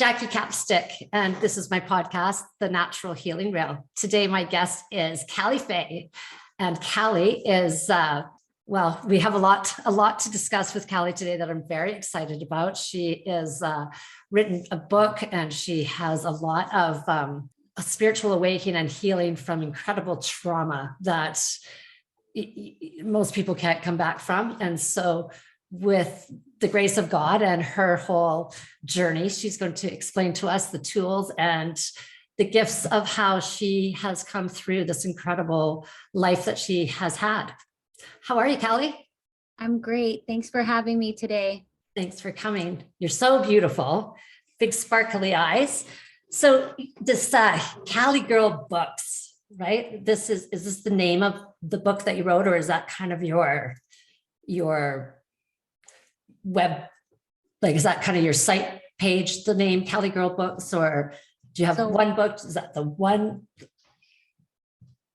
Jackie Capstick, and this is my podcast, The Natural Healing Rail. Today, my guest is Cali Fae, and Cali is, we have a lot to discuss with Cali today that I'm very excited about. She is written a book, and she has a lot of a spiritual awakening and healing from incredible trauma that most people can't come back from. And so with the grace of God and her whole journey, she's going to explain to us the tools and the gifts of how she has come through this incredible life that she has had. How are you, Cali? I'm great. Thanks for having me today. Thanks for coming. You're so beautiful, big sparkly eyes. So this Caligirlbooks, right? Is this the name of the book that you wrote, or is that kind of your web, like, is that kind of your site page, the name Caligirlbooks, or do you have one book? Is that the one?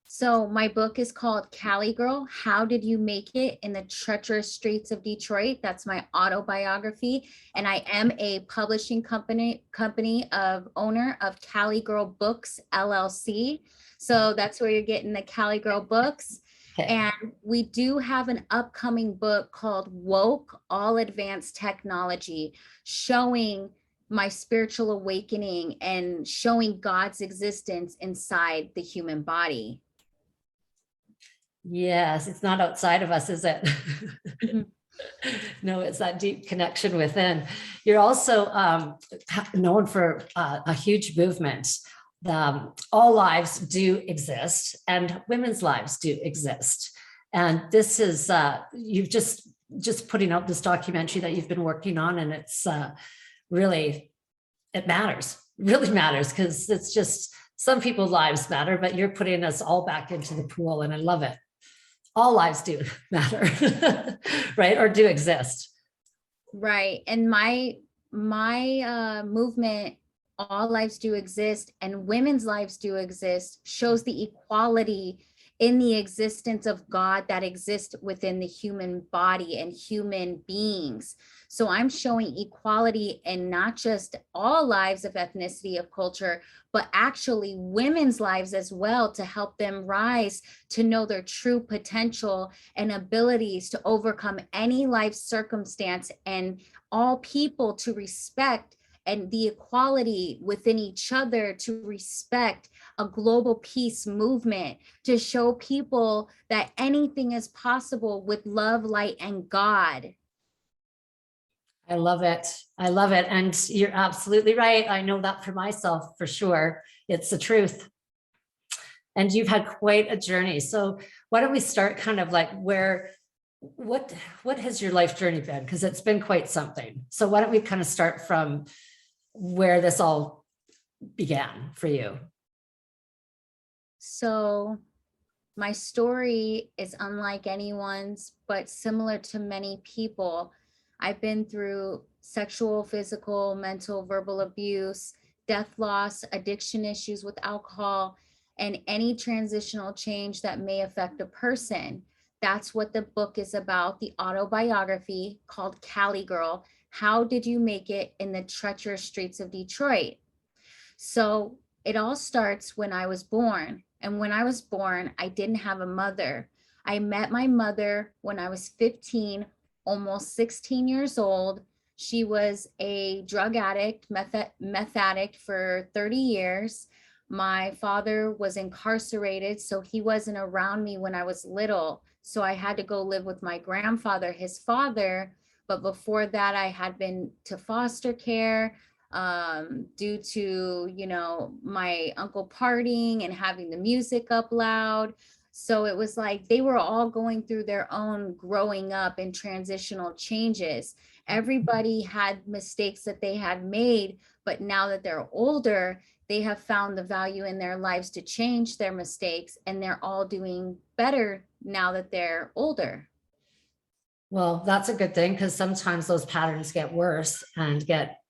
So my book is called Cali Girl, How Did You Make It in the Treacherous Streets of Detroit? That's my autobiography. And I am a publishing company owner of Caligirlbooks, LLC. So that's where you're getting the Caligirlbooks. Okay. And we do have an upcoming book called Woke, All Advanced Technology, showing my spiritual awakening and showing God's existence inside the human body. Yes, it's not outside of us, is it? Mm-hmm. No, it's that deep connection within. You're also known for a huge movement. All lives do exist, and women's lives do exist. And this is, you've just putting out this documentary that you've been working on, and it's really, it matters, really matters, because it's just, some people's lives matter, but you're putting us all back into the pool, and I love it. All lives do matter, right? Or do exist. Right. And my movement, All Lives Do Exist, and Women's Lives Do Exist, shows the equality in the existence of God that exists within the human body and human beings. So I'm showing equality in not just all lives of ethnicity, of culture, but actually women's lives as well, to help them rise to know their true potential and abilities to overcome any life circumstance, and all people to respect and the equality within each other, to respect a global peace movement, to show people that anything is possible with love, light, and God. I love it. I love it. And you're absolutely right. I know that for myself, for sure. It's the truth. And you've had quite a journey. So why don't we start kind of like what has your life journey been? Because it's been quite something. So why don't we kind of start from where this all began for you? So my story is unlike anyone's, but similar to many people. I've been through sexual, physical, mental, verbal abuse, death, loss, addiction issues with alcohol, and any transitional change that may affect a person. That's what the book is about, the autobiography called Cali Girl, How Did You Make It in the Treacherous Streets of Detroit? So it all starts when I was born. And when I was born, I didn't have a mother. I met my mother when I was 15, almost 16 years old. She was a drug addict, meth addict for 30 years. My father was incarcerated, so he wasn't around me when I was little. So I had to go live with my grandfather, his father. But before that, I had been to foster care due to, my uncle partying and having the music up loud. So it was like they were all going through their own growing up and transitional changes. Everybody had mistakes that they had made, but now that they're older, they have found the value in their lives to change their mistakes, and they're all doing better now that they're older. Well, that's a good thing, because sometimes those patterns get worse and get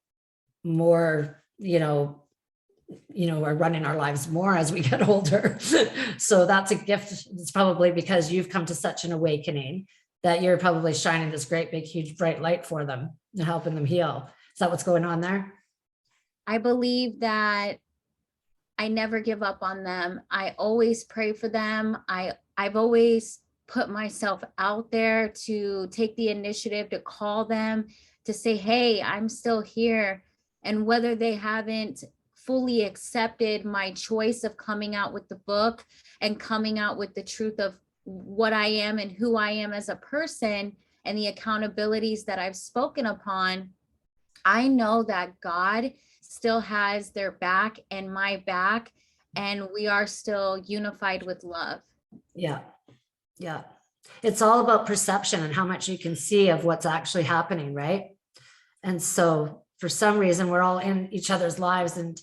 more, we're running our lives more as we get older. So that's a gift. It's probably because you've come to such an awakening that you're probably shining this great, big, huge, bright light for them and helping them heal. Is that what's going on there? I believe that I never give up on them. I always pray for them. I've always put myself out there to take the initiative to call them, to say, hey, I'm still here. And whether they haven't fully accepted my choice of coming out with the book and coming out with the truth of what I am and who I am as a person and the accountabilities that I've spoken upon, I know that God still has their back and my back, and we are still unified with love. Yeah. Yeah. It's all about perception and how much you can see of what's actually happening, right? And so for some reason, we're all in each other's lives, and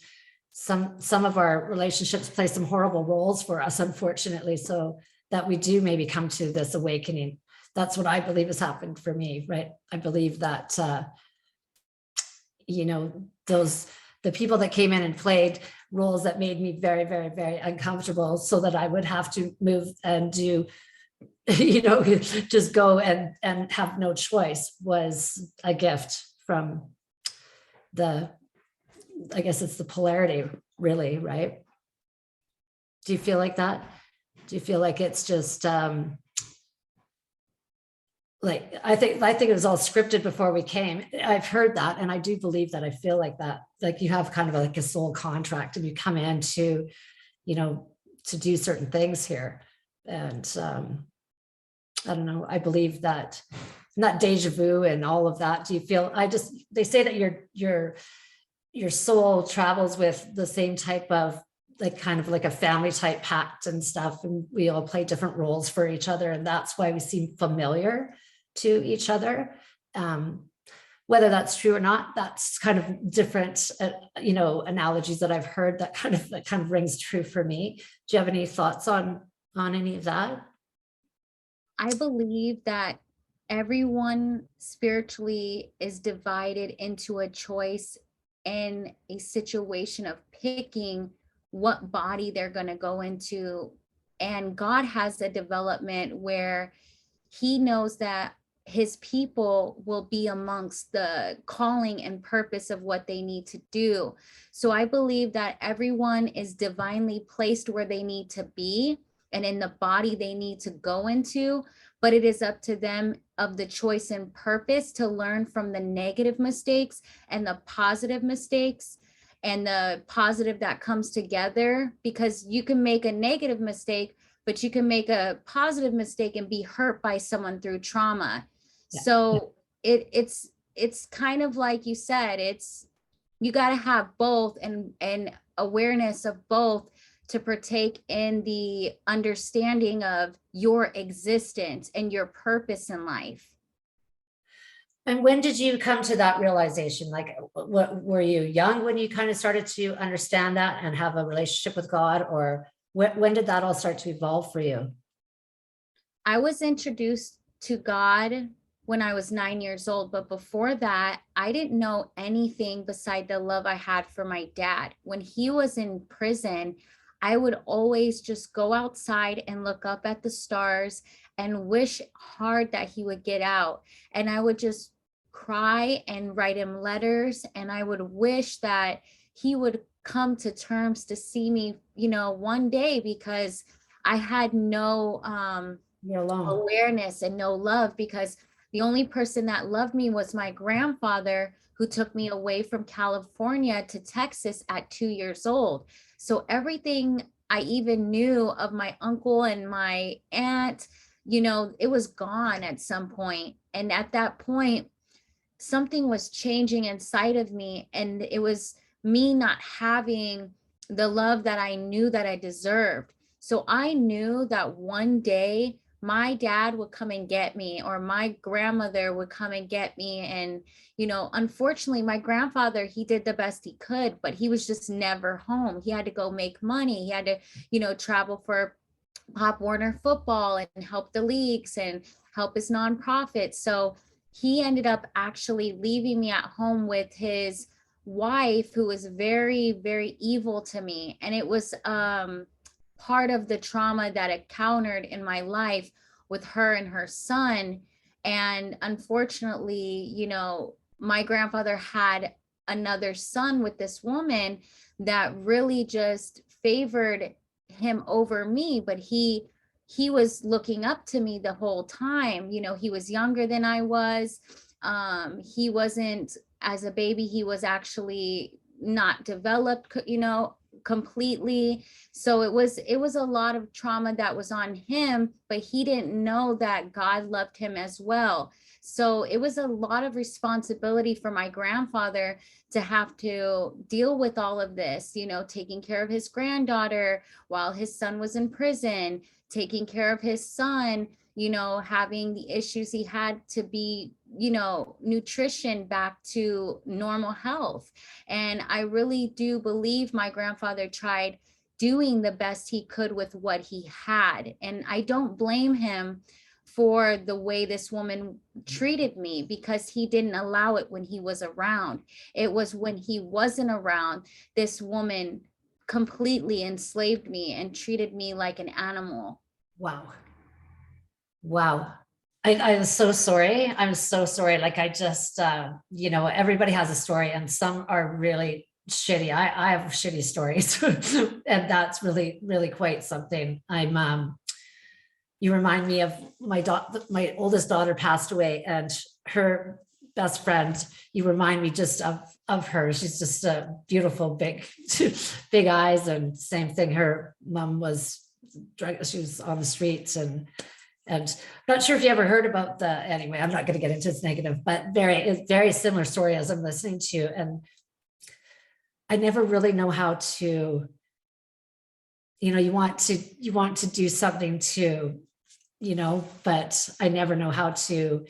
some of our relationships play some horrible roles for us, unfortunately, so that we do maybe come to this awakening. That's what I believe has happened for me, right? I believe that, you know, the people that came in and played roles that made me very, very, very uncomfortable, so that I would have to move and do, you know, just go and have no choice, was a gift from the, I guess it's the polarity, really, right? Do you feel like that? Do you feel like it's just like, I think it was all scripted before we came. I've heard that, and I do believe that. I feel like that, like you have kind of like a soul contract, and you come in to, you know, to do certain things here. And I don't know, I believe that, not deja vu and all of that. Do you feel, they say that your soul travels with the same type of, like, kind of like a family type pact and stuff, and we all play different roles for each other, and that's why we seem familiar to each other. Whether that's true or not, that's kind of different, you know, analogies that I've heard that kind of rings true for me. Do you have any thoughts on any of that? I believe that everyone spiritually is divided into a choice in a situation of picking what body they're going to go into. And God has a development where he knows that his people will be amongst the calling and purpose of what they need to do. So I believe that everyone is divinely placed where they need to be and in the body they need to go into, but it is up to them of the choice and purpose to learn from the negative mistakes and the positive mistakes and the positive that comes together, because you can make a negative mistake, but you can make a positive mistake and be hurt by someone through trauma. Yeah. So it's kind of like you said, you got to have both and awareness of both to partake in the understanding of your existence and your purpose in life. And when did you come to that realization? Like, what, were you young when you kind of started to understand that and have a relationship with God, or when did that all start to evolve for you? I was introduced to God when I was 9 years old, but before that, I didn't know anything beside the love I had for my dad. When he was in prison, I would always just go outside and look up at the stars and wish hard that he would get out. And I would just cry and write him letters. And I would wish that he would come to terms to see me, you know, one day, because I had no You're alone. awareness and no love, because the only person that loved me was my grandfather, who took me away from California to Texas at 2 years old. So everything I even knew of my uncle and my aunt, you know, it was gone at some point. And at that point, something was changing inside of me, and it was me not having the love that I knew that I deserved. So I knew that one day my dad would come and get me, or my grandmother would come and get me. And, you know, unfortunately, my grandfather, he did the best he could, but he was just never home. He had to go make money. He had to, you know, travel for Pop Warner football and help the leagues and help his nonprofit. So he ended up actually leaving me at home with his wife, who was very, very evil to me. And it was part of the trauma that I encountered in my life with her and her son. And unfortunately, you know, my grandfather had another son with this woman that really just favored him over me, but he was looking up to me the whole time. You know, he was younger than I was. He wasn't, as a baby, he was actually not developed, you know, completely. So it was a lot of trauma that was on him, but he didn't know that God loved him as well. So it was a lot of responsibility for my grandfather to have to deal with all of this, you know, taking care of his granddaughter while his son was in prison, taking care of his son, you know, having the issues he had to be, you know, nutrition back to normal health. And I really do believe my grandfather tried doing the best he could with what he had. And I don't blame him for the way this woman treated me, because he didn't allow it when he was around. It was when he wasn't around, this woman completely enslaved me and treated me like an animal. Wow. Wow. I'm so sorry. I'm so sorry. Like I just, you know, everybody has a story and some are really shitty. I have shitty stories and that's really, really quite something. You remind me of my oldest daughter passed away, and her best friend, you remind me just of her. She's just a beautiful, big, big eyes. And same thing. Her mom she was on the streets and not sure if you ever heard about anyway, I'm not going to get into it's negative, but very similar story as I'm listening to you. And I never really know how to, you know, you want to do something to, you know, but I never know how to,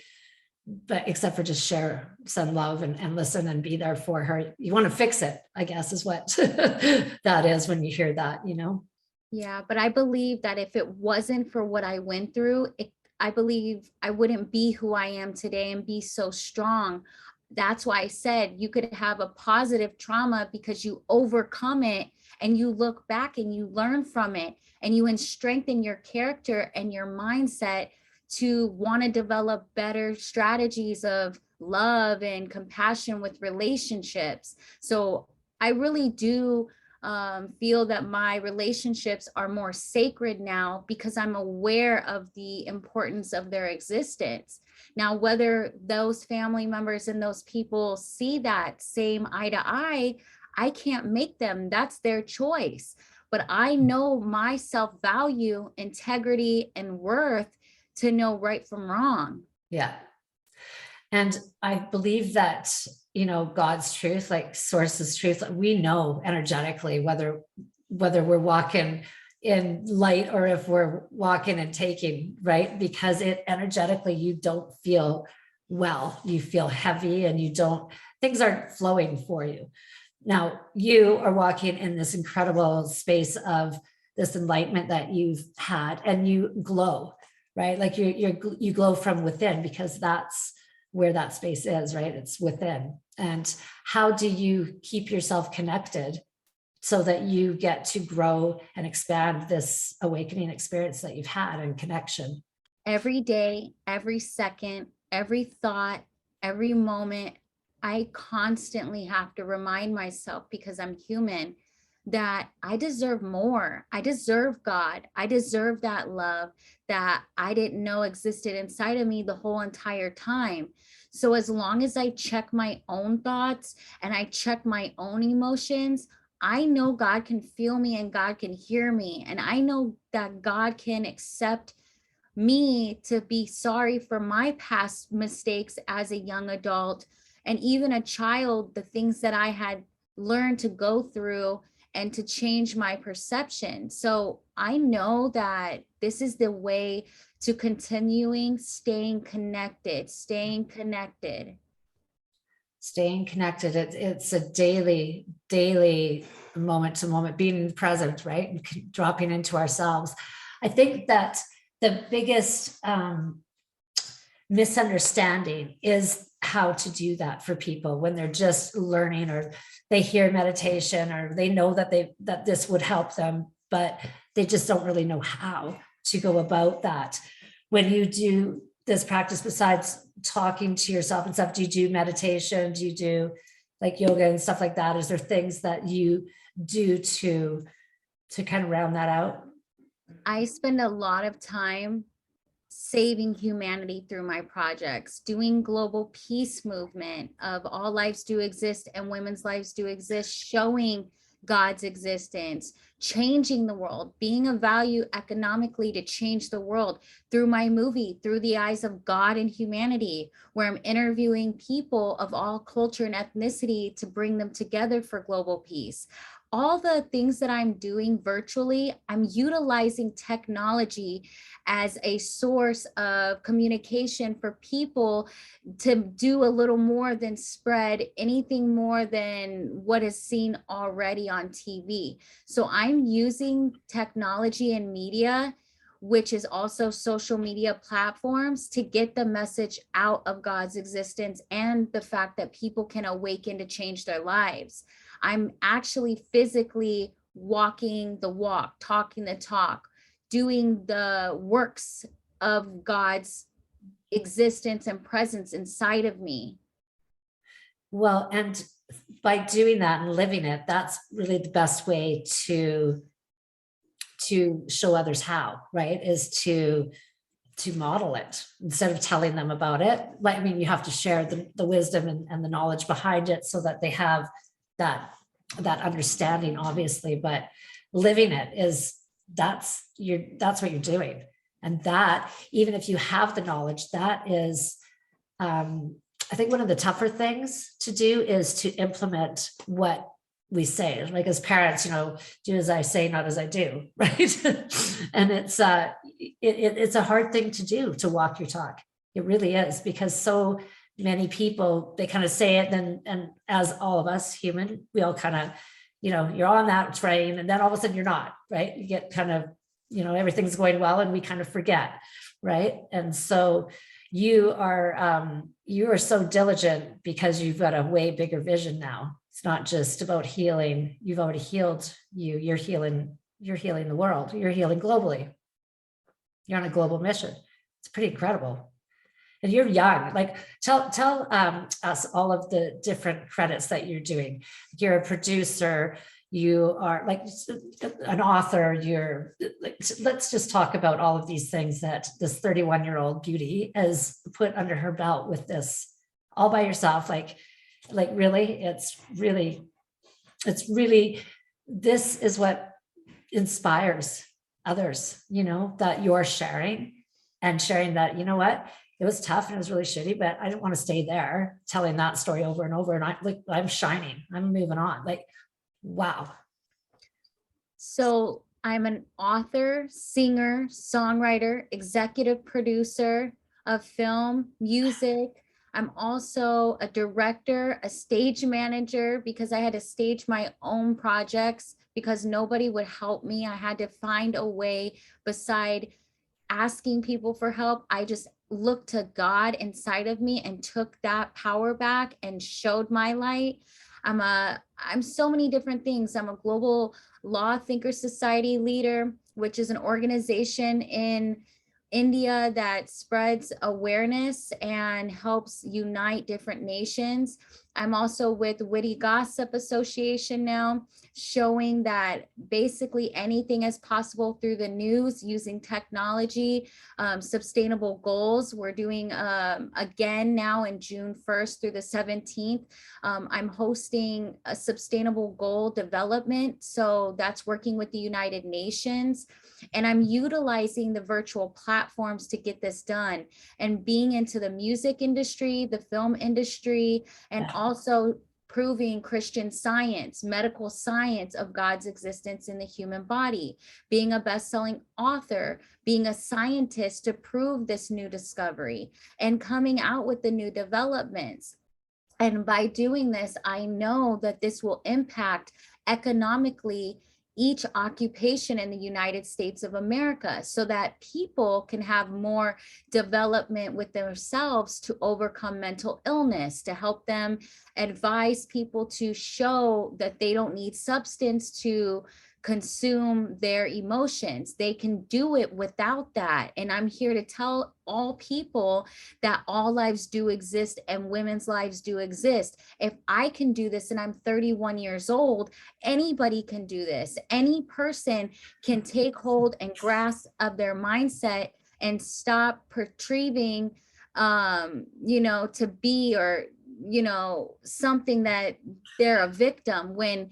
but except for just share some love and listen and be there for her. You want to fix it, I guess, is what that is when you hear that, you know? Yeah, but I believe that if it wasn't for what I went through, I believe I wouldn't be who I am today and be so strong. That's why I said you could have a positive trauma because you overcome it and you look back and you learn from it and you strengthen your character and your mindset to want to develop better strategies of love and compassion with relationships. So I really do feel that my relationships are more sacred now because I'm aware of the importance of their existence. Now, whether those family members and those people see that same eye to eye, I can't make them. That's their choice. But I know my self-value, integrity, and worth to know right from wrong. Yeah. And I believe that, you know, God's truth, like source's truth, we know energetically whether we're walking in light or if we're walking and taking, right? Because it energetically, you don't feel well, you feel heavy and things aren't flowing for you. Now you are walking in this incredible space of this enlightenment that you've had and you glow, right? Like you glow from within because that's where that space is, right? It's within. And how do you keep yourself connected so that you get to grow and expand this awakening experience that you've had and connection? Every day, every second, every thought, every moment, I constantly have to remind myself, because I'm human, that I deserve more. I deserve God. I deserve that love that I didn't know existed inside of me the whole entire time. So as long as I check my own thoughts and I check my own emotions, I know God can feel me and God can hear me. And I know that God can accept me to be sorry for my past mistakes as a young adult and even a child, the things that I had learned to go through and to change my perception. So I know that this is the way to continuing staying connected. It's a daily moment to moment, being present, right? And dropping into ourselves. I think that the biggest misunderstanding is how to do that for people when they're just learning, or they hear meditation, or they know that this would help them, but they just don't really know how to go about that. When you do this practice, besides talking to yourself and stuff, do you do meditation? Do you do like yoga and stuff like that? Is there things that you do to kind of round that out? I spend a lot of time saving humanity through my projects, doing global peace movement of all lives do exist and women's lives do exist, showing God's existence, changing the world, being of value economically to change the world through my movie, through the eyes of God and humanity, where I'm interviewing people of all culture and ethnicity to bring them together for global peace. All the things that I'm doing virtually, I'm utilizing technology as a source of communication for people to do a little more than spread anything more than what is seen already on TV. So I'm using technology and media, which is also social media platforms, to get the message out of God's existence and the fact that people can awaken to change their lives. I'm actually physically walking the walk, talking the talk, doing the works of God's existence and presence inside of me. Well, and by doing that and living it, that's really the best way to show others how, right? Is to model it instead of telling them about it. Like, I mean, you have to share the wisdom and the knowledge behind it so that they have that understanding, obviously, but living it is, that's what you're doing. And that, even if you have the knowledge, that is, I think one of the tougher things to do is to implement what we say. Like as parents, do as I say, not as I do, right? And it's a hard thing to do, to walk your talk. It really is, because so many people, they kind of say it, and as all of us human, we all kind of, you're on that train, and then all of a sudden you're not, right? You get kind of, everything's going well, and we kind of forget, right? And so you are so diligent because you've got a way bigger vision now. It's not just about healing. You've already healed you. You're healing the world. You're healing globally. You're on a global mission. It's pretty incredible. And you're young. Like, tell us all of the different credits that you're doing. You're a producer. You are like an author. You're like, let's just talk about all of these things that this 31-year-old beauty has put under her belt with this all by yourself. Like really, it's really, this is what inspires others, that you're sharing that, what, it was tough and it was really shitty, but I didn't want to stay there telling that story over and over. And I'm shining, I'm moving on. Like, wow. So I'm an author, singer, songwriter, executive producer of film, music. I'm also a director, a stage manager, because I had to stage my own projects because nobody would help me. I had to find a way beside asking people for help. I just looked to God inside of me and took that power back and showed my light. I'm so many different things. I'm a global law thinker society leader, which is an organization in India that spreads awareness and helps unite different nations. I'm also with Witty Gossip Association now, showing that basically anything is possible through the news using technology, sustainable goals. We're doing again now in June 1st through the 17th. I'm hosting a sustainable goal development. So that's working with the United Nations. And I'm utilizing the virtual platforms to get this done, and being into the music industry, the film industry, and also proving Christian science, medical science of God's existence in the human body, being a best-selling author, being a scientist to prove this new discovery, and coming out with the new developments. And by doing this, I know that this will impact economically each occupation in the United States of America, so that people can have more development with themselves to overcome mental illness, to help them advise people to show that they don't need substance to consume their emotions. They can do it without that. And I'm here to tell all people that all lives do exist and women's lives do exist. If I can do this and I'm 31 years old, anybody can do this. Any person can take hold and grasp of their mindset and stop portraying to be, or something that they're a victim, when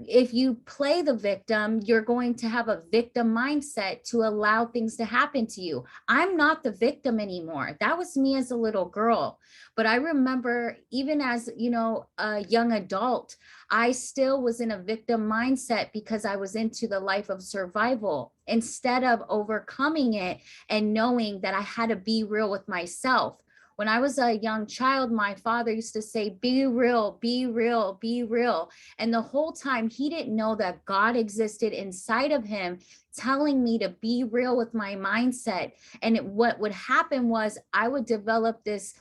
if you play the victim, you're going to have a victim mindset to allow things to happen to you. I'm not the victim anymore. That was me as a little girl. But I remember even as, a young adult, I still was in a victim mindset because I was into the life of survival instead of overcoming it and knowing that I had to be real with myself. When I was a young child, my father used to say, be real, be real, be real. And the whole time he didn't know that God existed inside of him, telling me to be real with my mindset. And what would happen was I would develop this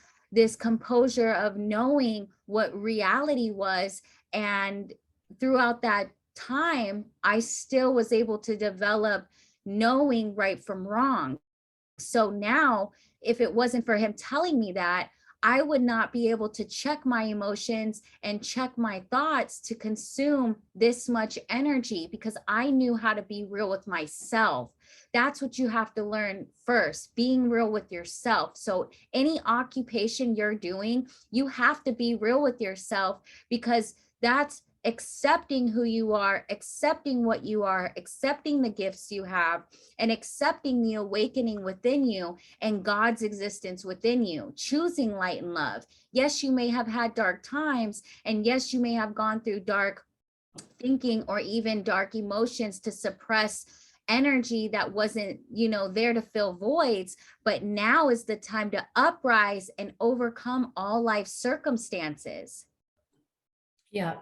composure of knowing what reality was. And throughout that time, I still was able to develop knowing right from wrong. So now, if it wasn't for him telling me that, I would not be able to check my emotions and check my thoughts to consume this much energy, because I knew how to be real with myself. That's what you have to learn first, being real with yourself. So any occupation you're doing, you have to be real with yourself, because that's accepting who you are, accepting what you are, accepting the gifts you have, and accepting the awakening within you and God's existence within you, choosing light and love. Yes, you may have had dark times, and yes, you may have gone through dark thinking or even dark emotions to suppress energy that wasn't, there to fill voids. But now is the time to uprise and overcome all life circumstances. Yeah.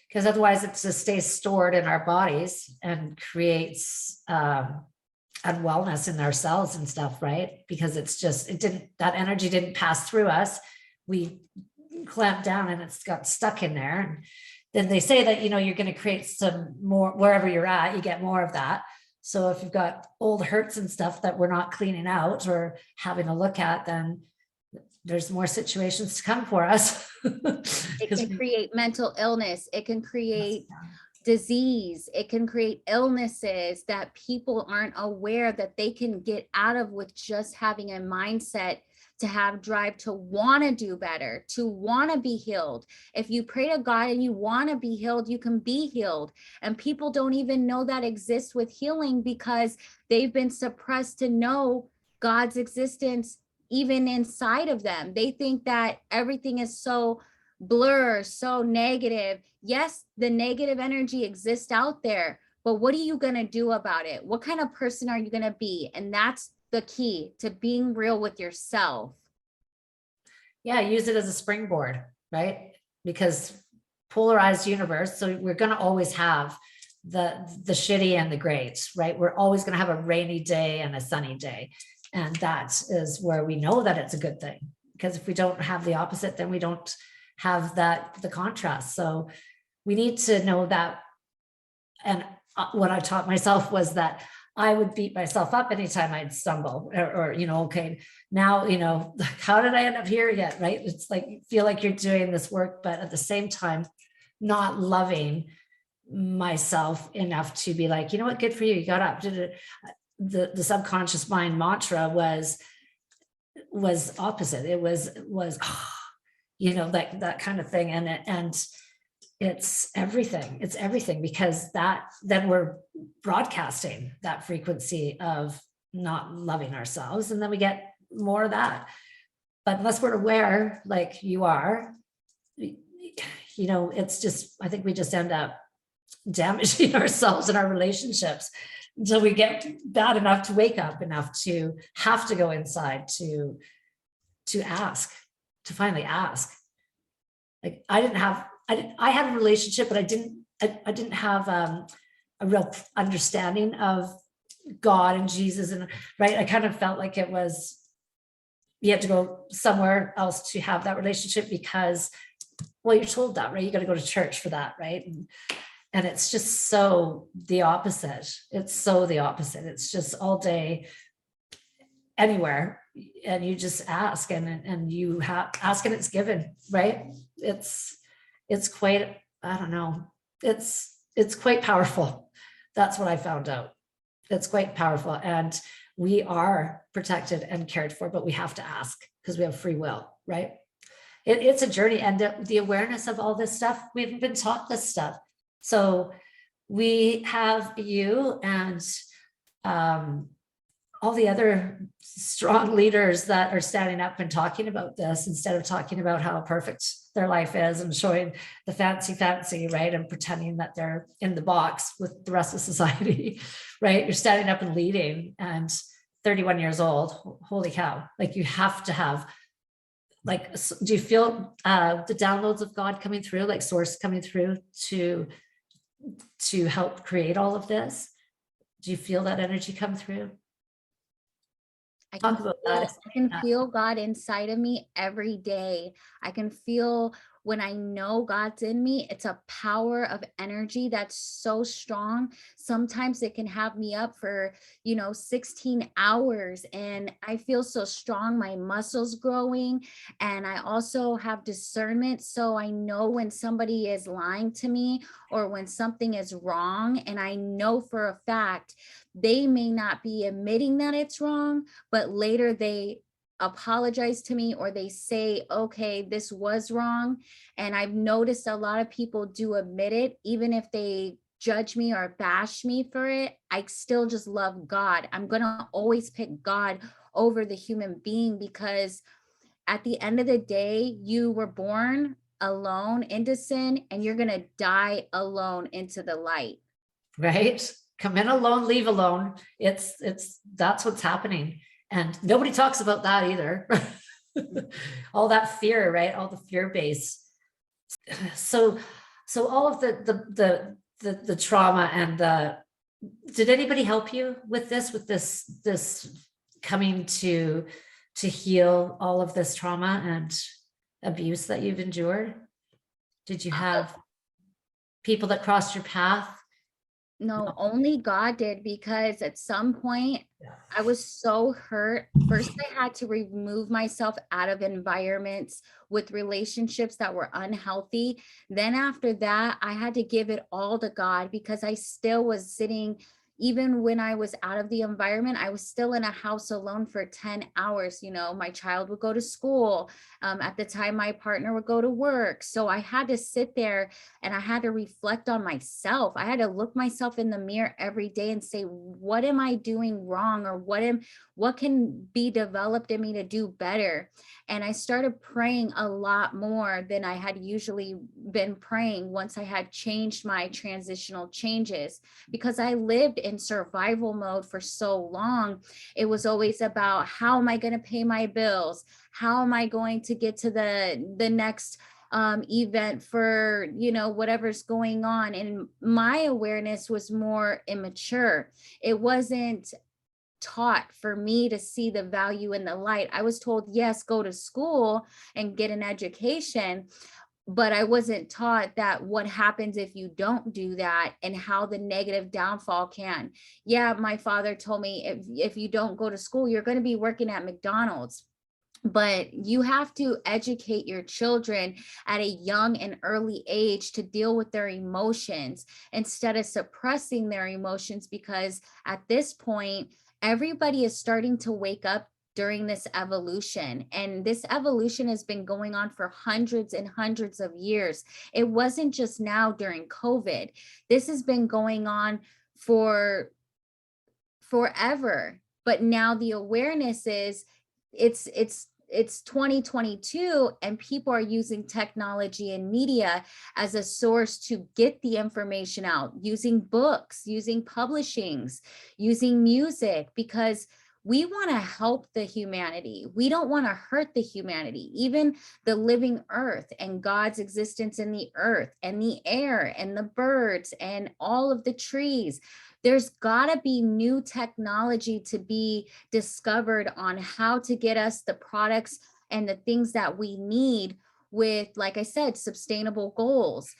Because otherwise it just stays stored in our bodies and creates unwellness in our cells and stuff, right? Because that energy didn't pass through us. We clamped down and it's got stuck in there. And then they say that, you're going to create some more, wherever you're at, you get more of that. So if you've got old hurts and stuff that we're not cleaning out or having a look at, then there's more situations to come for us. It can create mental illness. It can create disease. It can create illnesses that people aren't aware that they can get out of with just having a mindset to have drive to want to do better, to want to be healed. If you pray to God and you want to be healed, you can be healed. And people don't even know that exists with healing because they've been suppressed to know God's existence even inside of them. They think that everything is so blur, so negative. Yes, the negative energy exists out there, but what are you going to do about it? What kind of person are you going to be? And that's the key to being real with yourself. Yeah, use it as a springboard, right? Because polarized universe, so we're going to always have the shitty and the great, right? We're always going to have a rainy day and a sunny day. And that is where we know that it's a good thing, because if we don't have the opposite, then we don't have the contrast. So we need to know that. And what I taught myself was that I would beat myself up anytime I'd stumble or okay, now, how did I end up here yet? Right. It's like, you feel like you're doing this work, but at the same time, not loving myself enough to be like, what, good for you. You got up, did it. The subconscious mind mantra was opposite. It was that kind of thing. And it's everything because then we're broadcasting that frequency of not loving ourselves. And then we get more of that. But unless we're aware, like you are, it's just, I think we just end up damaging ourselves and our relationships until we get bad enough to wake up enough to have to go inside to finally ask. Like I had a relationship, but I didn't have a real understanding of God and Jesus. And right. I kind of felt like it was, you have to go somewhere else to have that relationship because, well, you're told that, right? You got to go to church for that. Right. And it's just so the opposite. It's so the opposite. It's just all day, anywhere. And you just ask, and you have ask and it's given, right? It's quite, I don't know. It's quite powerful. That's what I found out. It's quite powerful. And we are protected and cared for, but we have to ask because we have free will, right? It's a journey, and the awareness of all this stuff, we haven't been taught this stuff. So we have you and all the other strong leaders that are standing up and talking about this instead of talking about how perfect their life is and showing the fancy, right? And pretending that they're in the box with the rest of society, right? You're standing up and leading, and 31 years old, holy cow. Like, you have to have, like, do you feel the downloads of God coming through, like source coming through to help create all of this? Do you feel that energy come through? Talk about that. I can feel God inside of me every day. I can feel when I know God's in me, it's a power of energy that's so strong. Sometimes it can have me up for, 16 hours, and I feel so strong, my muscles growing. And I also have discernment. So I know when somebody is lying to me or when something is wrong. And I know for a fact they may not be admitting that it's wrong, but later they apologize to me or they say, okay, this was wrong. And I've noticed a lot of people do admit it, even if they judge me or bash me for it. I still just love God. I'm going to always pick God over the human being, because at the end of the day, you were born alone into sin, and you're going to die alone into the light. Right? Come in alone, leave alone. That's what's happening. And nobody talks about that either. All that fear, right? All the fear base. So all of the trauma and did anybody help you with this coming to heal all of this trauma and abuse that you've endured? Did you have people that crossed your path? No, only God did, because at some point I was so hurt. First, I had to remove myself out of environments with relationships that were unhealthy. Then after that, I had to give it all to God, because I still was sitting, even when I was out of the environment, I was still in a house alone for 10 hours. My child would go to school. At the time, my partner would go to work. So I had to sit there and I had to reflect on myself. I had to look myself in the mirror every day and say, what am I doing wrong? Or what can be developed in me to do better? And I started praying a lot more than I had usually been praying once I had changed my transitional changes, because I lived in survival mode for so long. It was always about, how am I going to pay my bills? How am I going to get to the next event for, whatever's going on? And my awareness was more immature. It wasn't taught for me to see the value in the light. I was told, yes, go to school and get an education, but I wasn't taught that what happens if you don't do that and how the negative downfall can. Yeah, my father told me, if you don't go to school, you're going to be working at McDonald's. But you have to educate your children at a young and early age to deal with their emotions instead of suppressing their emotions, because at this point, everybody is starting to wake up during this evolution. And this evolution has been going on for hundreds and hundreds of years. It wasn't just now during COVID. This has been going on for forever. But now the awareness is, it's 2022, and people are using technology and media as a source to get the information out, using books, using publishings, using music, because we want to help the humanity. We don't want to hurt the humanity, even the living earth and God's existence in the earth and the air and the birds and all of the trees. There's got to be new technology to be discovered on how to get us the products and the things that we need with, like I said, sustainable goals.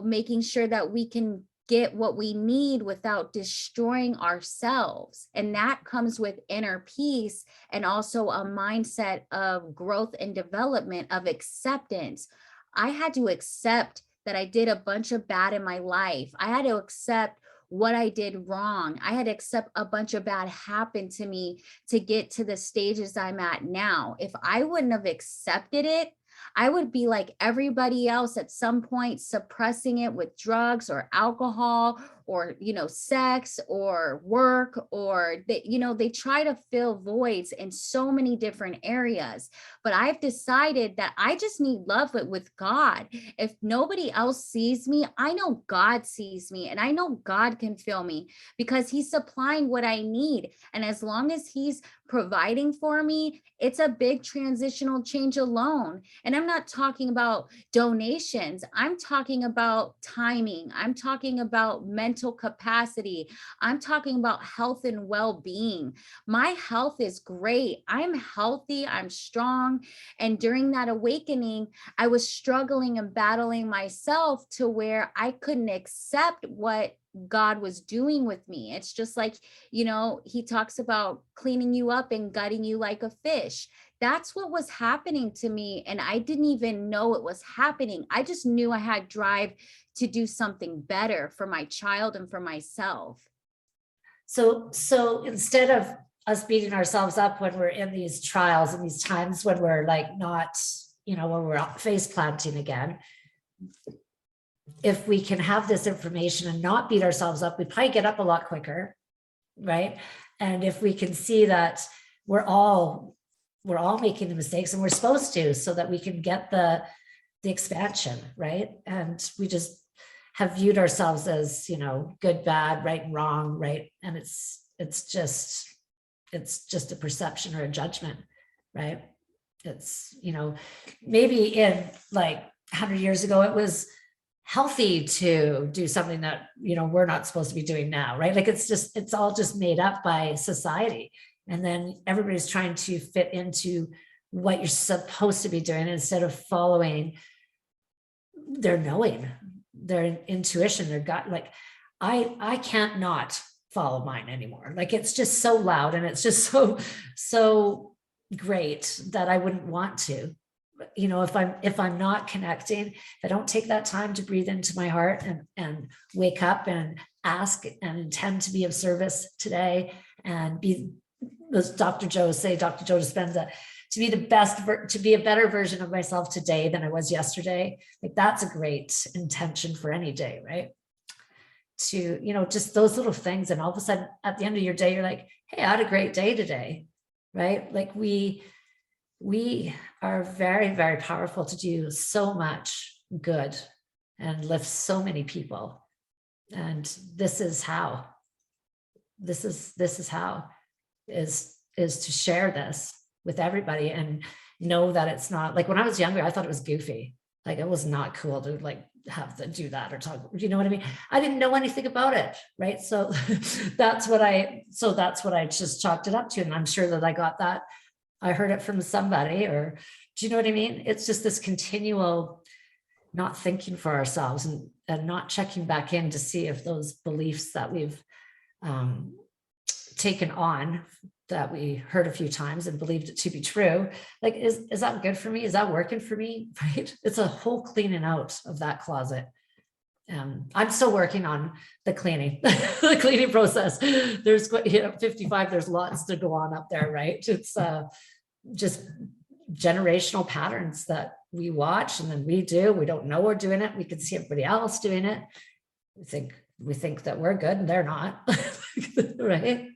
making sure that we can get what we need without destroying ourselves. And that comes with inner peace and also a mindset of growth and development, of acceptance. I had to accept that I did a bunch of bad in my life. I had to accept what I did wrong. I had to accept a bunch of bad happened to me to get to the stages I'm at now. If I wouldn't have accepted it, I would be like everybody else at some point, suppressing it with drugs or alcohol or, sex or work, or they try to fill voids in so many different areas. But I've decided that I just need love with God. If nobody else sees me, I know God sees me, and I know God can fill me because he's supplying what I need. And as long as he's providing for me, it's a big transitional change alone. And I'm not talking about donations. I'm talking about timing. I'm talking about mental capacity. I'm talking about health and well-being. My health is great. I'm healthy. I'm strong. And during that awakening, I was struggling and battling myself to where I couldn't accept what God was doing with me. It's just like, he talks about cleaning you up and gutting you like a fish. That's what was happening to me. And I didn't even know it was happening. I just knew I had drive to do something better for my child and for myself. So instead of us beating ourselves up when we're in these trials and these times when we're like not, when we're face planting again, if we can have this information and not beat ourselves up, we probably get up a lot quicker, right? And if we can see that we're all making the mistakes and we're supposed to, so that we can get the expansion, right? And we just have viewed ourselves as, good, bad, right and wrong, right? And it's just a perception or a judgment, right? It's, maybe in like 100 years ago, it was healthy to do something that, we're not supposed to be doing now, right? Like it's all just made up by society. And then everybody's trying to fit into what you're supposed to be doing instead of following their knowing, their intuition, their gut. Like I can't not follow mine anymore. Like it's just so loud and it's just so great that I wouldn't want to. If I'm not connecting, if I don't take that time to breathe into my heart and wake up and ask and intend to be of service today and be, as Dr. Joe Dispenza, to be to be a better version of myself today than I was yesterday. Like that's a great intention for any day, right? To, just those little things. And all of a sudden at the end of your day, you're like, hey, I had a great day today, right? Like we are very, very powerful to do so much good and lift so many people. And this is how is to share this with everybody and know that it's not like, when I was younger, I thought it was goofy. Like it was not cool to like have to do that or talk, you know what I mean? I didn't know anything about it. Right. So that's what I just chalked it up to. And I'm sure that I got that. I heard it from somebody, or do you know what I mean? It's just this continual not thinking for ourselves and not checking back in to see if those beliefs that we've taken on, that we heard a few times and believed it to be true, like, is that good for me? Is that working for me? Right? It's a whole cleaning out of that closet. I'm still working on the cleaning, the cleaning process. There's 55, there's lots to go on up there, right? It's just generational patterns that we watch and then we do. We don't know we're doing it. We can see everybody else doing it. We think that we're good and they're not, right?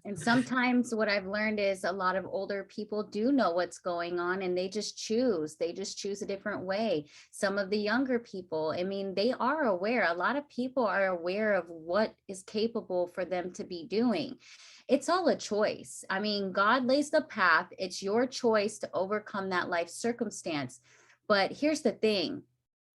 And sometimes what I've learned is a lot of older people do know what's going on and they just choose a different way. Some of the younger people, I mean, they are aware. A lot of people are aware of what is capable for them to be doing. It's all a choice. I mean, God lays the path. It's your choice to overcome that life circumstance. But here's the thing.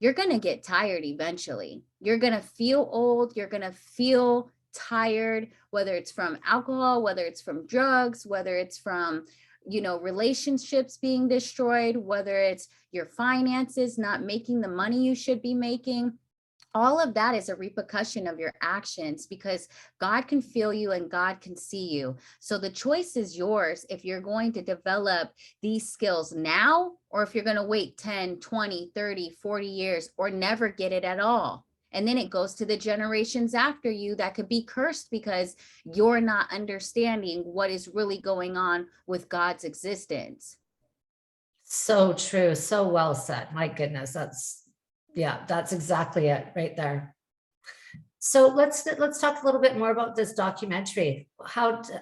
You're going to get tired eventually. You're going to feel old. You're going to feel tired, whether it's from alcohol, whether it's from drugs, whether it's from relationships being destroyed, whether it's your finances not making the money you should be making. All of that is a repercussion of your actions, because God can feel you and God can see you. So the choice is yours if you're going to develop these skills now, or if you're going to wait 10, 20, 30, 40 years or never get it at all. And then it goes to the generations after you that could be cursed because you're not understanding what is really going on with God's existence. So true. So well said. My goodness. That's exactly it right there. So let's talk a little bit more about this documentary.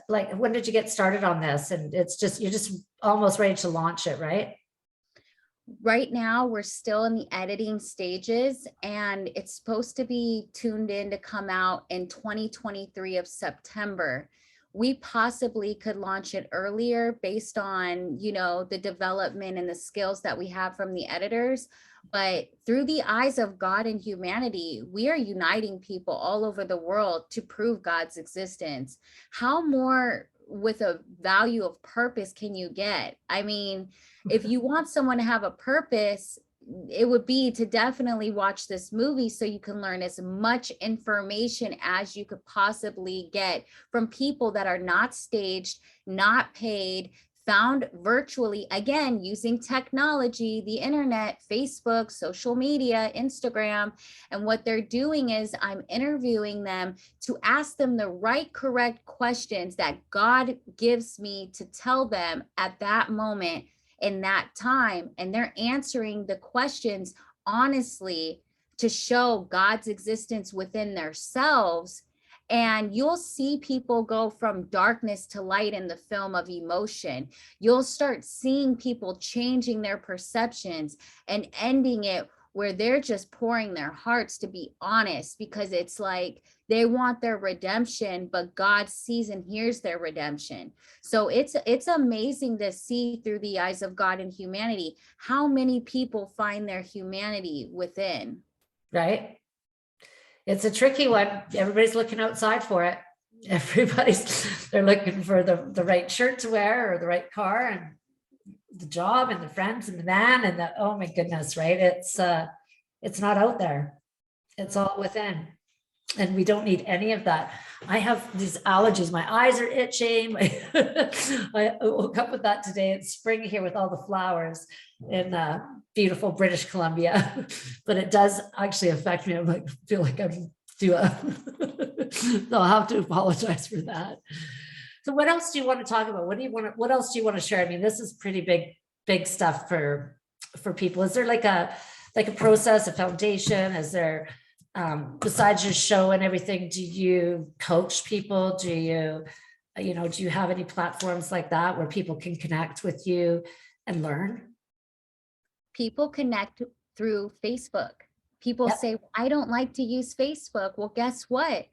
When did you get started on this? And you're just almost ready to launch it, right? Right now, we're still in the editing stages, and it's supposed to be tuned in to come out in 2023 of September. We possibly could launch it earlier based on, the development and the skills that we have from the editors. But through the eyes of God and humanity, we are uniting people all over the world to prove God's existence. How more with a value of purpose can you get? I mean, if you want someone to have a purpose, it would be to definitely watch this movie so you can learn as much information as you could possibly get from people that are not staged, not paid, found virtually, again, using technology, the internet, Facebook, social media, Instagram. And what they're doing is I'm interviewing them to ask them the right, correct questions that God gives me to tell them at that moment in that time. And they're answering the questions honestly to show God's existence within themselves. And you'll see people go from darkness to light in the film of emotion. You'll start seeing people changing their perceptions and ending it where they're just pouring their hearts to be honest, because it's like they want their redemption, but God sees and hears their redemption. So it's amazing to see through the eyes of God and humanity how many people find their humanity within. Right. It's a tricky one. Everybody's looking outside for it. They're looking for the right shirt to wear or the right car and the job and the friends and the man and oh my goodness, right? It's not out there. It's all within. And we don't need any of that. I have these allergies. My eyes are itching. I woke up with that today. It's spring here with all the flowers in beautiful British Columbia, but it does actually affect me. I feel like I'm due. I'll have to apologize for that. So what else do you want to talk about? What else do you want to share? I mean, this is pretty big stuff for people. Is there like a process, a foundation? Is there, besides your show and everything, do you coach people? Do you have any platforms like that where people can connect with you and learn? People connect through Facebook. People say, I don't like to use Facebook. Well, guess what?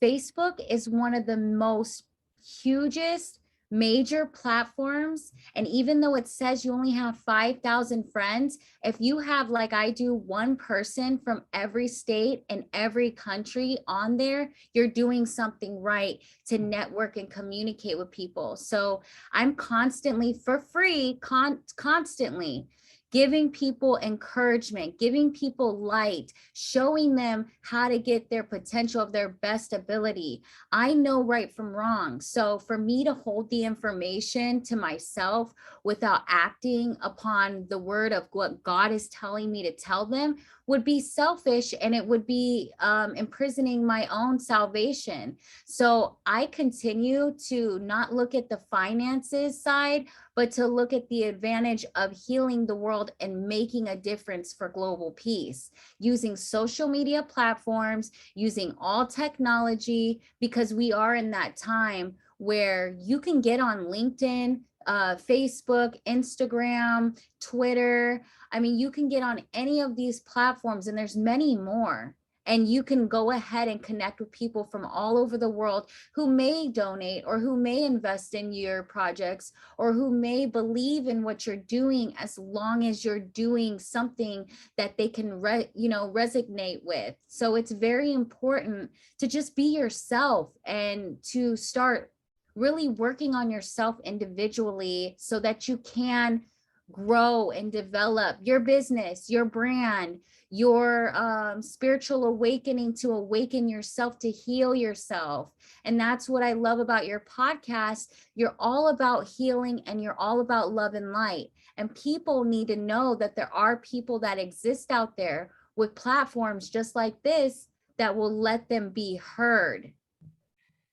Facebook is one of the most hugest major platforms. And even though it says you only have 5,000 friends, if you have, like I do, one person from every state and every country on there, you're doing something right to network and communicate with people. So I'm constantly, for free, constantly giving people encouragement, giving people light, showing them how to get their potential of their best ability. I know right from wrong. So for me to hold the information to myself without acting upon the word of what God is telling me to tell them would be selfish, and it would be imprisoning my own salvation. So I continue to not look at the finances side, but to look at the advantage of healing the world and making a difference for global peace, using social media platforms, using all technology, because we are in that time where you can get on LinkedIn, Facebook, Instagram, Twitter. I mean, you can get on any of these platforms, and there's many more. And you can go ahead and connect with people from all over the world who may donate or who may invest in your projects or who may believe in what you're doing, as long as you're doing something that they can resonate with. So it's very important to just be yourself and to start really working on yourself individually so that you can grow and develop your business, your brand, your spiritual awakening, to awaken yourself, to heal yourself. And that's what I love about your podcast. You're all about healing, and you're all about love and light. And people need to know that there are people that exist out there with platforms just like this that will let them be heard.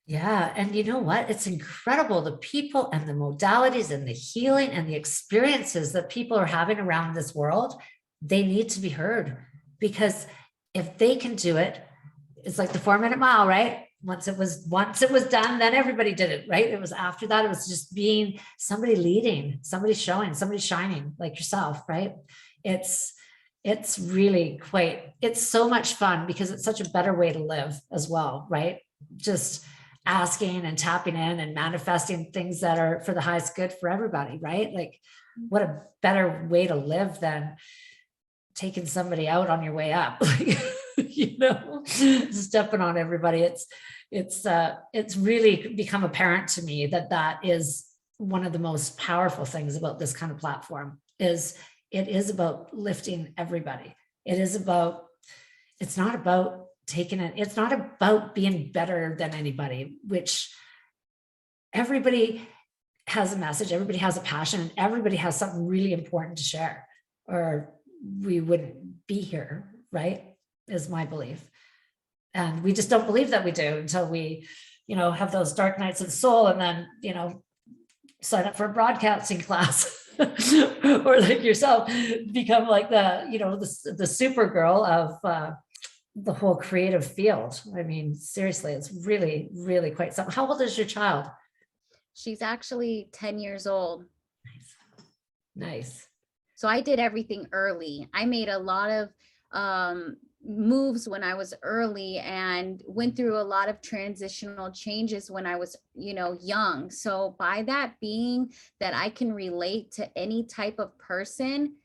Yeah. And you know what? It's incredible. The people and the modalities and the healing and the experiences that people are having around this world, they need to be heard, because if they can do it, it's like the 4-minute mile, right? Once it was done, then everybody did it, right? It was after that, it was just being somebody leading, somebody showing, somebody shining, like yourself, right? It's really it's so much fun, because it's such a better way to live as well, right? Just asking and tapping in and manifesting things that are for the highest good for everybody, right? Like, what a better way to live than taking somebody out on your way up, stepping on everybody. It's really become apparent to me that that is one of the most powerful things about this kind of platform. Is it is about lifting everybody. It's not about taking it. It's not about being better than anybody, which everybody has a message, everybody has a passion, and everybody has something really important to share, or we wouldn't be here, right? Is my belief. And we just don't believe that we do until we, have those dark nights of the soul, and then, sign up for a broadcasting class. Or like yourself, become like the super girl of the whole creative field. I mean, seriously, it's really, really quite something. How old is your child? She's actually 10 years old. Nice. So I did everything early. I made a lot of moves when I was early, and went through a lot of transitional changes when I was, young. So by that being that I can relate to any type of person,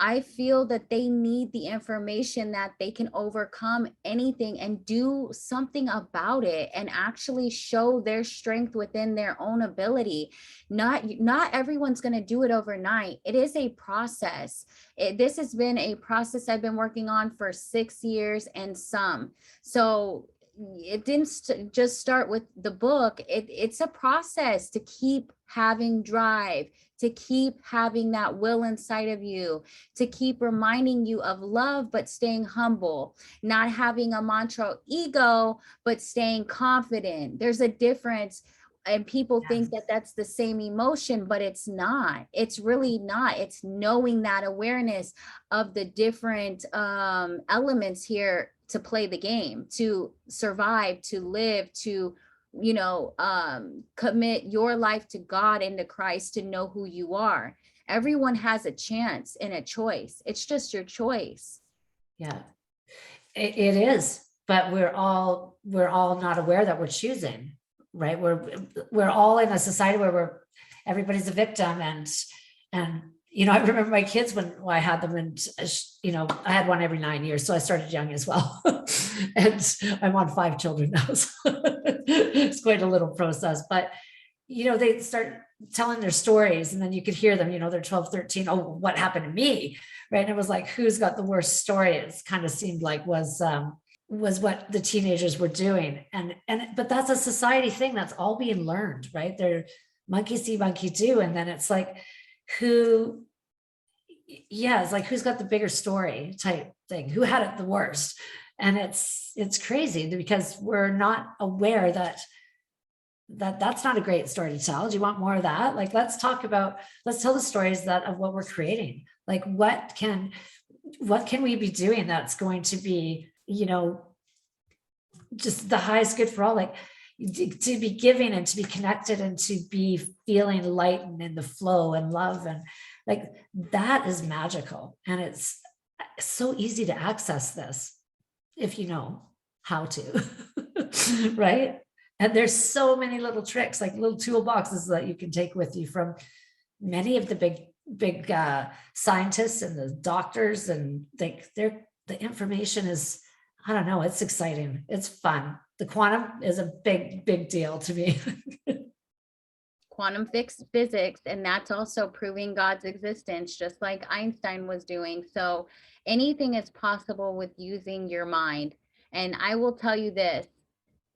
I feel that they need the information that they can overcome anything and do something about it, and actually show their strength within their own ability. Not everyone's going to do it overnight. It is a process. This has been a process I've been working on for 6 years and some. So it didn't just start with the book. It's a process to keep having drive, to keep having that will inside of you, to keep reminding you of love, but staying humble, not having a mantra ego, but staying confident. There's a difference. And people think that that's the same emotion, but it's not. It's really not. It's knowing that awareness of the different elements here to play the game, to survive, to live, to commit your life to God and to Christ, to know who you are. Everyone has a chance and a choice. It's just your choice. Yeah, it is. But we're all not aware that we're choosing, right? We're all in a society where everybody's a victim, and I remember my kids when I had them, and I had one every 9 years, so I started young as well. And I'm on 5 children now, so it's quite a little process. But they start telling their stories, and then you could hear them. They're 12, 13. Oh, what happened to me, right? And it was like, who's got the worst story? It kind of seemed like was what the teenagers were doing, but that's a society thing. That's all being learned, right? They're monkey see, monkey do, and then it's like, it's like, who's got the bigger story type thing, who had it the worst. And it's crazy, because we're not aware that that's not a great story to tell. Do you want more of that? Like, let's tell the stories of what we're creating. Like, what can we be doing that's going to be, just the highest good for all, like to be giving and to be connected and to be feeling light and in the flow and love, and like that is magical. And it's so easy to access this if you know how to. Right? And there's so many little tricks, like little toolboxes that you can take with you from many of the big scientists and the doctors, and the information is, I don't know, it's exciting, it's fun. The quantum is a big deal to me. quantum physics, and that's also proving God's existence, just like Einstein was doing. So anything is possible with using your mind. And I will tell you this,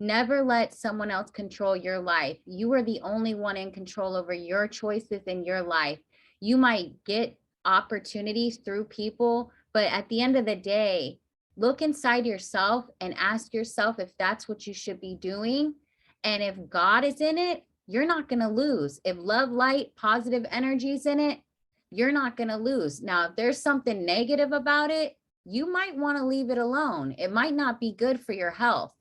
never let someone else control your life. You are the only one in control over your choices in your life. You might get opportunities through people, but at the end of the day, look inside yourself and ask yourself if that's what you should be doing. And if God is in it, you're not going to lose. If love, light, positive energies in it, you're not going to lose. Now, if there's something negative about it, you might want to leave it alone. It might not be good for your health.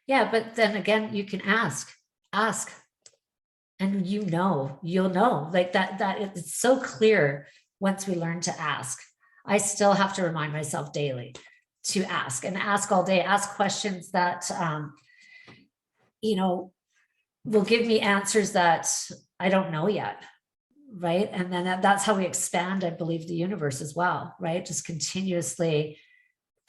Yeah, but then again, you can ask, and you'll know, like that it's so clear once we learn to ask. I still have to remind myself daily to ask, and ask all day, ask questions that, will give me answers that I don't know yet. Right. And then that's how we expand, I believe, the universe as well. Right. Just continuously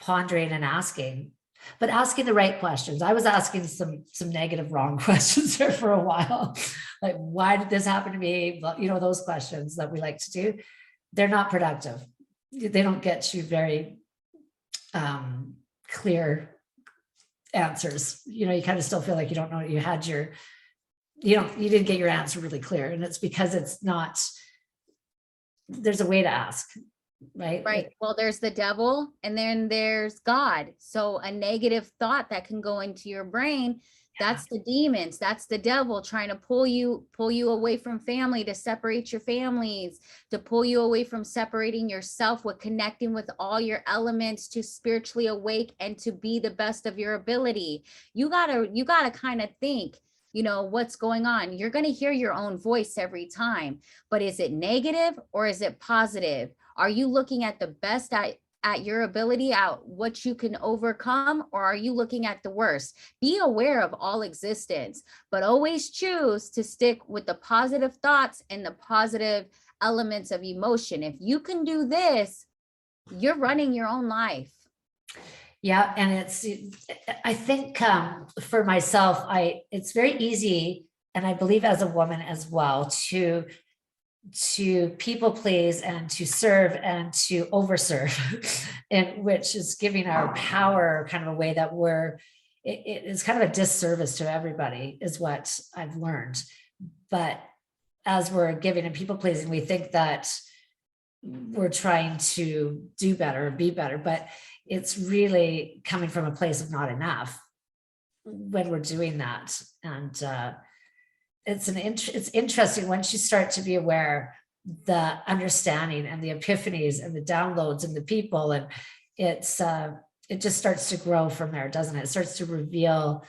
pondering and asking, but asking the right questions. I was asking some negative, wrong questions there for a while. Like, why did this happen to me? Those questions that we like to do, they're not productive. They don't get you very clear answers. You kind of still feel like you don't know what you had you didn't get your answer really clear. And it's because there's a way to ask. Right. Well, there's the devil and then there's God. So a negative thought that can go into your brain, that's the demons, that's the devil trying to pull you away from family, to separate your families, to pull you away from separating yourself with connecting with all your elements, to spiritually awake and to be the best of your ability. You gotta kind of think, what's going on. You're going to hear your own voice every time, but is it negative or is it positive? Are you looking at the best at your ability, at what you can overcome, or are you looking at the worst? Be aware of all existence, but always choose to stick with the positive thoughts and the positive elements of emotion. If you can do this, you're running your own life. Yeah. And I think for myself, it's very easy, and I believe as a woman as well, to people please and to serve and to overserve, and which is giving our power kind of a way that it is kind of a disservice to everybody, is what I've learned. But as we're giving and people pleasing, we think that we're trying to do better, be better, but it's really coming from a place of not enough when we're doing that. And it's interesting once you start to be aware, the understanding and the epiphanies and the downloads and the people, and it just starts to grow from there, doesn't it? It starts to reveal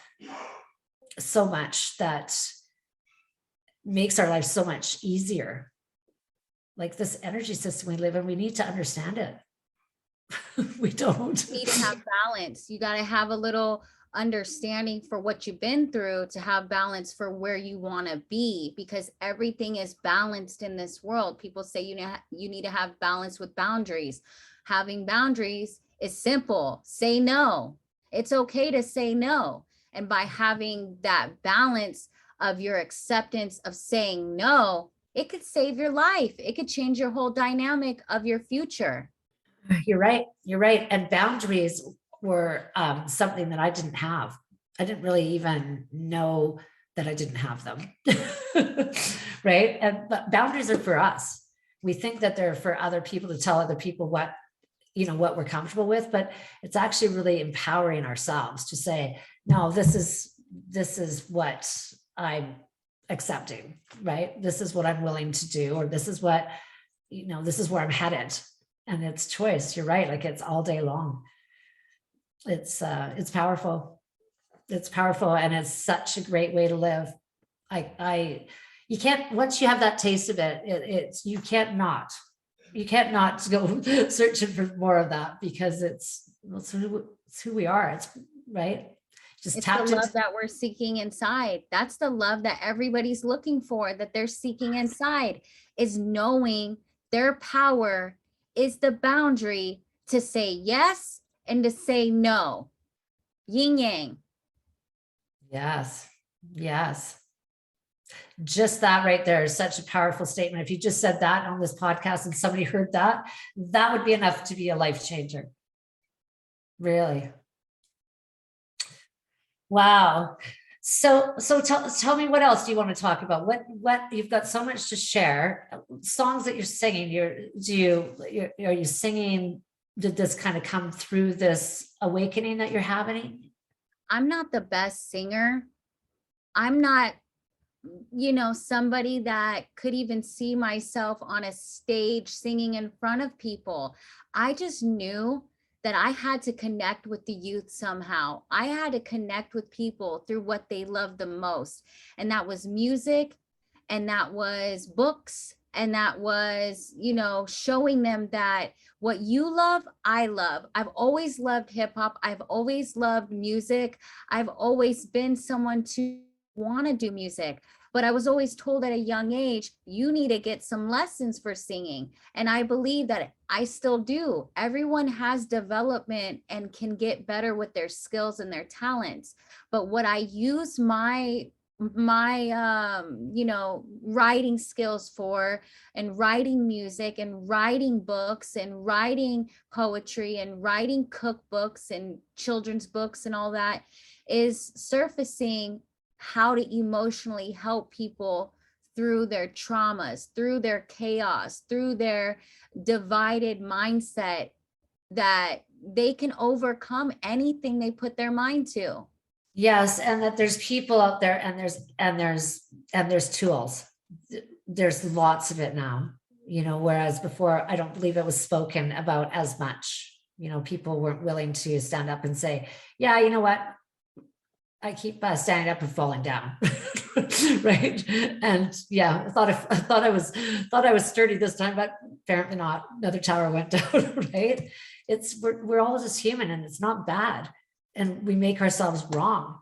so much that makes our life so much easier. Like this energy system we live in, we need to understand it. We don't. You need to have balance. You got to have a little understanding for what you've been through to have balance for where you want to be, because everything is balanced in this world. People say you need to have balance with boundaries. Having boundaries is simple. Say no. It's okay to say no. And by having that balance of your acceptance of saying no, it could save your life. It could change your whole dynamic of your future. You're right. And boundaries were something that I didn't have. I didn't really even know that I didn't have them. Right. But boundaries are for us. We think that they're for other people, to tell other people what we're comfortable with, but it's actually really empowering ourselves to say, no, this is what I'm accepting, right? This is what I'm willing to do, or this is what, this is where I'm headed. And it's choice. You're right. Like, it's all day long. It's powerful. It's powerful. And it's such a great way to live. You can't, once you have that taste of it, you can't not go searching for more of that, because it's who we are. It's right. Just it's the love that we're seeking inside. That's the love that everybody's looking for, that they're seeking inside, is knowing their power is the boundary to say yes and to say no. Yin yang. Yes. Just that right there is such a powerful statement. If you just said that on this podcast and somebody heard that, that would be enough to be a life changer. Really. Wow. So tell me, what else do you want to talk about? What you've got so much to share. Songs that you're singing, are you singing? Did this kind of come through this awakening that you're having? I'm not the best singer. I'm not, somebody that could even see myself on a stage singing in front of people. I just knew that I had to connect with the youth somehow. I had to connect with people through what they love the most. And that was music, and that was books, and that was, showing them that what you love, I love. I've always loved hip hop. I've always loved music. I've always been someone to want to do music. But I was always told at a young age, you need to get some lessons for singing. And I believe that I still do. Everyone has development and can get better with their skills and their talents. But what I use my writing skills for, and writing music and writing books and writing poetry and writing cookbooks and children's books and all that, is surfacing how to emotionally help people through their traumas, through their chaos, through their divided mindset, that they can overcome anything they put their mind to. Yes, and that there's people out there, and there's tools. There's lots of it now, whereas before I don't believe it was spoken about as much. People weren't willing to stand up and say, yeah, you know what? I keep standing up and falling down. Right. And yeah, I thought I was sturdy this time, but apparently not. Another tower went down. Right. We're all just human, and it's not bad. And we make ourselves wrong.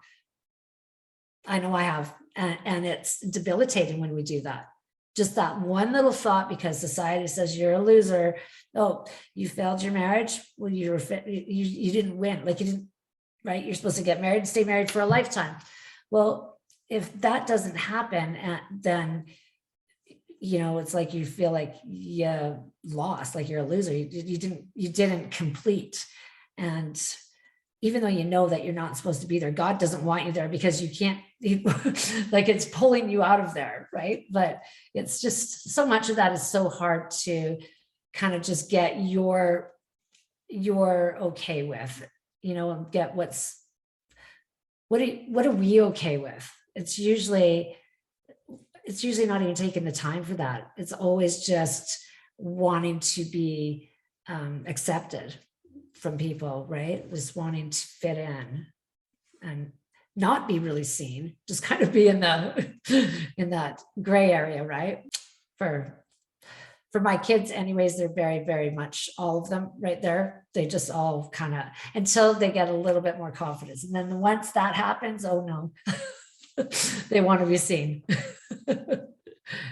I know I have. And it's debilitating when we do that. Just that one little thought, because society says you're a loser. Oh, you failed your marriage. Well, you didn't win. Like, you didn't, right? You're supposed to get married and stay married for a lifetime. Well, if that doesn't happen, then, it's like you feel like you lost, like you're a loser. You didn't complete. And even though you know that you're not supposed to be there, God doesn't want you there, because you can't, like, it's pulling you out of there, right? But it's just, so much of that is so hard to kind of just get you're okay with, and get what are we okay with? It's usually not even taking the time for that. It's always just wanting to be accepted from people, right? Just wanting to fit in and not be really seen, just kind of be in that gray area, right? For my kids anyways, they're very, very much, all of them right there. They just all kind of, until they get a little bit more confidence. And then once that happens, oh no, they want to be seen.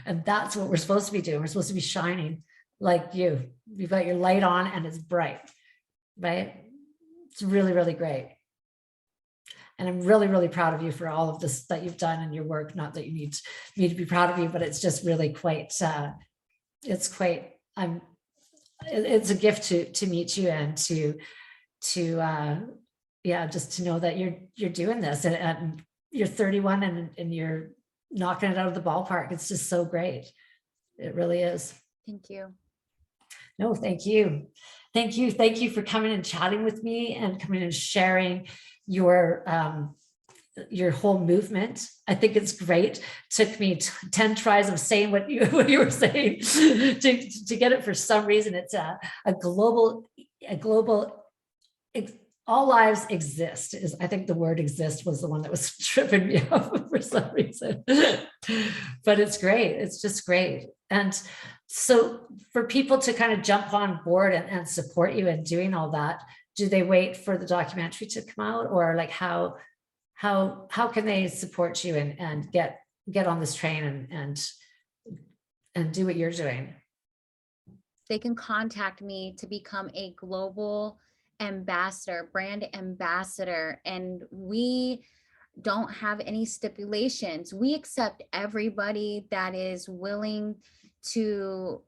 And that's what we're supposed to be doing. We're supposed to be shining like you. You've got your light on and it's bright, right? It's really, really great. And I'm really, really proud of you for all of this that you've done in your work. Not that you need me to be proud of you, but it's just really quite, it's a gift to meet you, and to just to know that you're doing this, and you're 31 and you're knocking it out of the ballpark. It's just so great. It really is. Thank you. No, thank you. Thank you. Thank you for coming and chatting with me, and coming and sharing your whole movement. I think it's great. Took me 10 tries of saying what you were saying to get it. For some reason, it's a global, all lives exist. I think the word exist was the one that was tripping me up for some reason. But it's great. It's just great. And so for people to kind of jump on board and support you in doing all that, do they wait for the documentary to come out, or like how can they support you and get on this train and do what you're doing? They can contact me to become a global ambassador, brand ambassador. And we don't have any stipulations. We accept everybody that is willing to,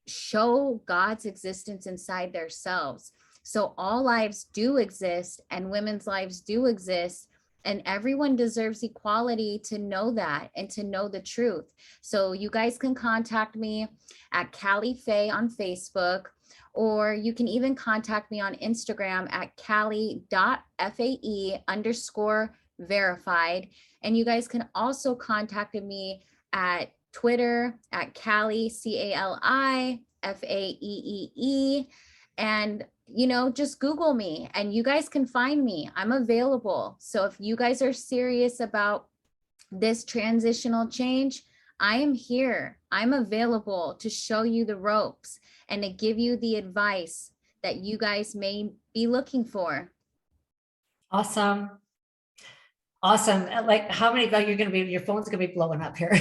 show God's existence inside themselves. So all lives do exist and women's lives do exist. And everyone deserves equality to know that and to know the truth. So you guys can contact me at Cali Fae on Facebook, or you can even contact me on Instagram at cali.fae_verified. And you guys can also contact me at Twitter at Cali, CALIFAEE. And, just Google me and you guys can find me. I'm available. So if you guys are serious about this transitional change, I am here. I'm available to show you the ropes and to give you the advice that you guys may be looking for. Awesome. Awesome. Like how many, like your phone's going to be blowing up here.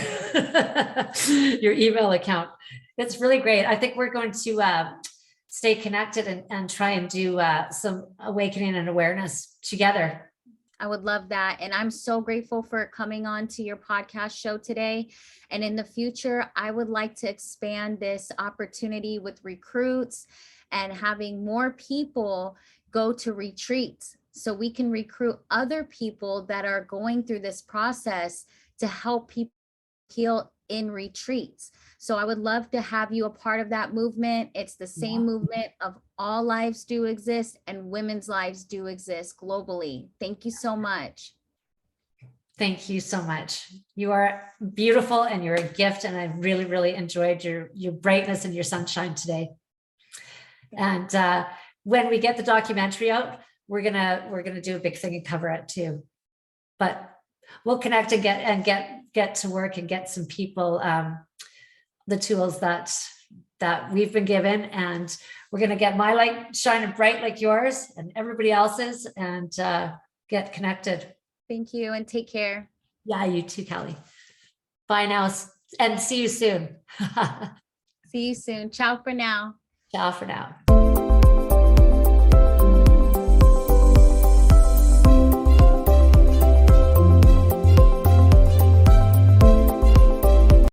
Your email account. It's really great. I think we're going to stay connected and try and do some awakening and awareness together. I would love that. And I'm so grateful for coming on to your podcast show today. And in the future, I would like to expand this opportunity with recruits and having more people go to retreats so we can recruit other people that are going through this process to help people heal in retreats. So I would love to have you a part of that movement. It's the same movement of all lives do exist and women's lives do exist globally. Thank you so much. Thank you so much. You are beautiful and you're a gift. And I really, really enjoyed your brightness and your sunshine today. And when we get the documentary out, we're gonna do a big thing and cover it too. But we'll connect and get to work and get some people the tools that we've been given, and we're gonna get my light shining bright like yours and everybody else's, and get connected. Thank you and take care. Yeah, you too, Cali. Bye now and see you soon. See you soon. Ciao for now. Ciao for now.